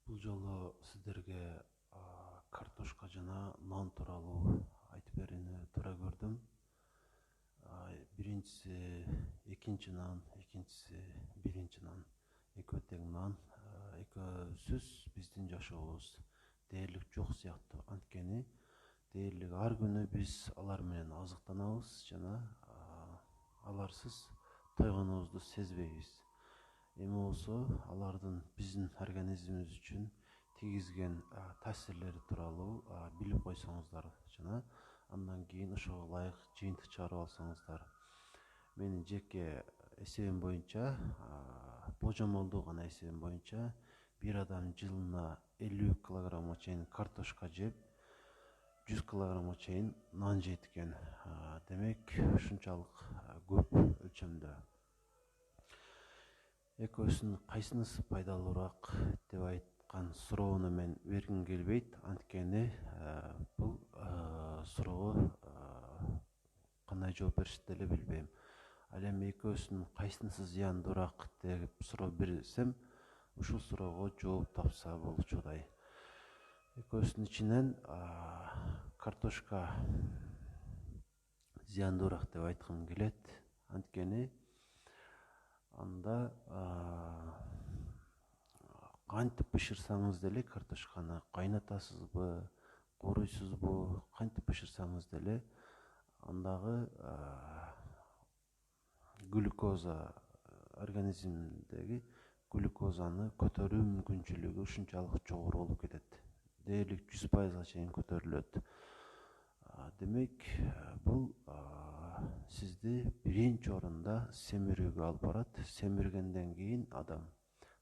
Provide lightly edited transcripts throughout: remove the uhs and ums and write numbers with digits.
Бул жолу сиздерге картошка жана нан тууралуу айтып берүүнү туура көрдүм. Биринчиси экинчи нан, экинчиси биринчи нан. Экөө тең нан. Экөөсүз биздин жашообуз дээрлик жок сыяктуу. Анткени дээрлик ар күнү биз алар менен азыктанабыз жана аларсыз тойгонубузду сезбейбиз. Эми болсо алардын биздин организмибиз үчүн тийгизген таасирлери тууралуу билип койсоңуздар жана андан кийин ошого ылайык жыйынтык чыгарып алсаңыздар. Менин жеке эсебим боюнча, божомолдуу гана эсебим боюнча, бир адам жылына 50 килограммга чейин картошка жеп, 100 килограммга чейин нан жейт экен. Демек, ушунчалык көп өлчөмдө. Экөөсүнүн кайсынысы пайдалуураак деп айткан суроону мен бергим келбейт. Анткени бул суроого кандай жооп беришти деле билбейм. Ал эми экөөсүнүн кайсынысы зыяндуураак деп суроо берсем, ушул суроого жооп тапса болчудай. Экөөсүнүн ичинен картошка зыяндуураак деп айткым келет. Анткени анда кантип бышырсаңыз деле, картошканы кайнатасызбы, кууруйсузбу, кантип бышырсаңыз деле, андагы глюкоза, организмдеги глюкозаны көтөрүү мүмкүнчүлүгү ушунчалык жогору болуп кетет. Дээрлик 100%га чейин көтөрүлөт. Демек, бул сизди биринчи орунда семирүүгө алып барат. Семиргенден кийин адам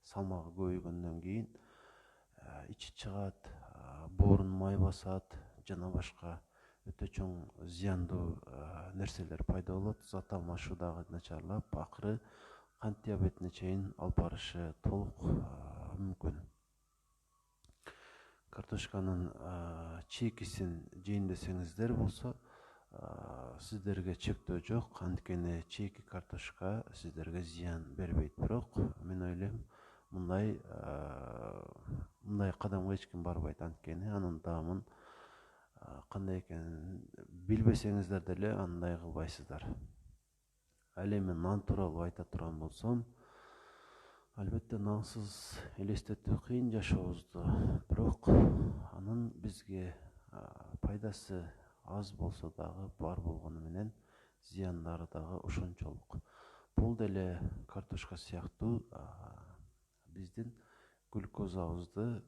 салмагы көбөйгөндөн кийин ичи чыгат, боорун май басат жана башка өтө чоң зыяндуу нерселер пайда болот. Зат алмашуу дагы начарлап, акыры кант диабетине чейин алып барышы толук мүмкүн. Картошканын чийкисин жейин десеңиздер болсо, сиздерге чектөө жок. Анткени чийки картошка сиздерге зыян бербейт. Бирок мен ойлойм, мындай кадамга эч ким барбайт. Анткени анын даамын кандай экенин билбесеңиздер деле андай кылбайсыздар. Ал эми нан тууралуу айта турган болсом, албетте нансыз элестетүү кыйын жашообузду. Бирок анын бизге пайдасы аз болсо дагы бар болгону менен зыяндары дагы ошончолук. Бул деле картошка сыяктуу биздин глюкозабызды,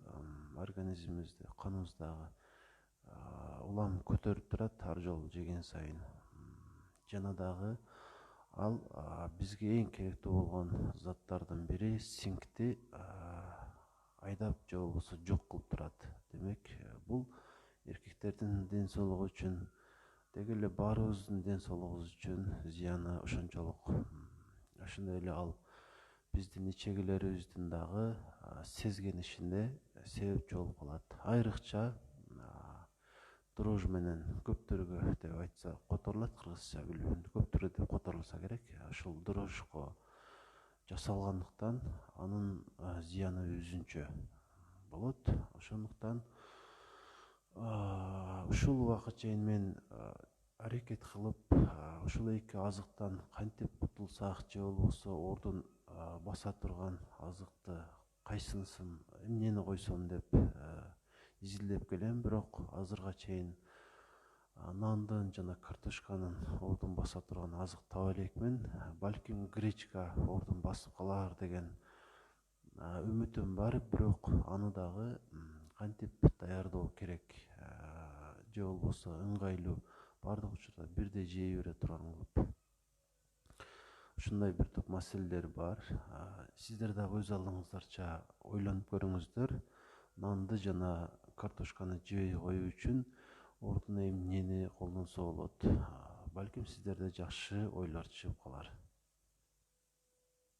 организмибизди, каныбыздагы улам көтөрүп турат ар жолу жеген сайын. Жана дагы ал бизге эң керектүү болгон заттардын бири синкти айдап же болбосо жок кылып турат. Демек, бул эркектердин ден соолугу үчүн, деги эле баарыбыздын ден соолугубуз үчүн зыяны ошончолук. Ошондой эле ал биздин ичегилерибиздин дагы сезгенишине себепчи болуп калат. Айрыкча дрожь менен көптөргө деп айтса которулат, кыргызча билбейм, көптөргө деп которулса керек. Ушул дрожько жасалгандыктан анын зыяны өзүнчө болот. Ошондуктан ушул убакыт чейин мен аракет кылып, ушул эки азыктан кантип кутулсак же болбосо ордун баса турган азыкты кайсынысын, эмнени койсом деп изилдеп келем. Бирок азырга чейин нандын жана картошканын ордун баса турган азык таба элекмин. Балким гречка ордун басып калар деген үмүтүм бар. Бирок аны дагы кантип даярдоо керек же болбосо ыңгайлуу, бардык учурда бирдей жей бере турган кылып, ушундай бир топ маселелер бар. Сиздер дагы өз алдыңыздарча ойлонуп көрүңүздөр. Нанды жана картошканы жебей коюу үчүн ордуна эмнени колдонсо болот? Балким сиздерде жакшы ойлор чыгып калар.